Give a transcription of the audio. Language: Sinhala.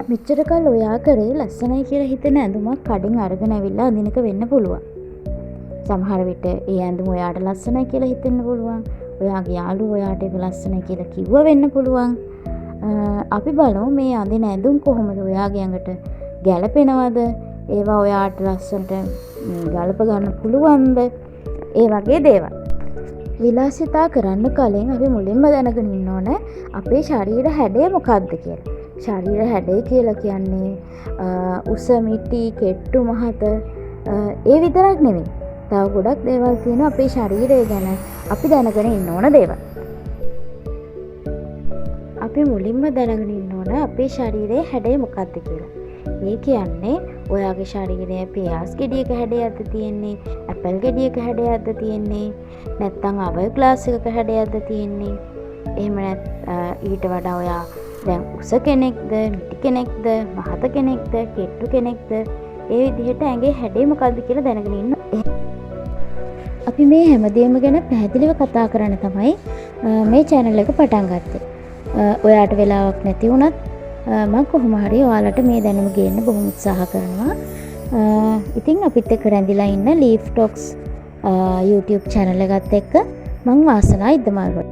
මෙච්චර කල් ඔයා කරේ ලස්සනයි කියලා හිතෙන ඇඳුමක් කඩින් අරගෙන ඇවිල්ලා අඳින එක වෙන්න පුළුවන්. සමහර විට ඒ ඇඳුම ඔයාට ලස්සනයි කියලා හිතෙන්න පුළුවන්. ඔයාගේ යාළුවෝ ඔයාට ඒක ලස්සනයි කියලා කිව්ව වෙන්න පුළුවන්. අපි බලමු මේ අඳින ඇඳුම් කොහොමද ඔයාගේ ඇඟට ගැළපෙනවද? ඒවා ඔයාට ලස්සනට ගලප ගන්න පුළුවන්ද? ඒ වගේ දේවල්. විලාසිතා කරන්න කලින් අපි මුලින්ම දැනගෙන ඉන්න ඕන අපේ ශරීර හැඩය මොකක්ද කියලා. ශරීර හැඩය කියලා කියන්නේ උස මිටි කෙට්ටු මහත ඒ විතරක් නෙවෙයි. තව ගොඩක් දේවල් තියෙනවා අපේ ශරීරය ගැන අපි දැනගෙන ඉන්න ඕන දේවල්. අපි මුලින්ම දැනගෙන ඉන්න ඕන අපේ ශරීරයේ හැඩය මොකක්ද කියලා. ඒ කියන්නේ ඔයාගේ ශරීරයේ පියාස් ගෙඩියක හැඩයක්ද තියෙන්නේ, ඇපල් ගෙඩියක හැඩයක්ද තියෙන්නේ, නැත්නම් අවර් ග්ලාස් එකක හැඩයක්ද තියෙන්නේ. එහෙම ඊට වඩා ඔයා දැන් උස කෙනෙක්ද, මිටි කෙනෙක්ද, මහත කෙනෙක්ද, කෙට්ටු කෙනෙක්ද, ඒ විදිහට ඇඟේ හැඩය මොකක්ද කියලා දැනගෙන ඉන්න. අපි මේ හැමදේම ගැන පැහැදිලිව කතා කරන්න තමයි මේ channel එක පටන් ගත්තේ. ඔයාට වෙලාවක් නැති වුණත් මම කොහොම හරි ඔයාලට මේ දැනුම ගේන්න බොහොම උත්සාහ කරනවා. ඉතින් අපිත් එක්ක රැඳිලා ඉන්න Leaf Talks YouTube channel එකත් එක්ක මම වාසනා ඉදමාල්වා.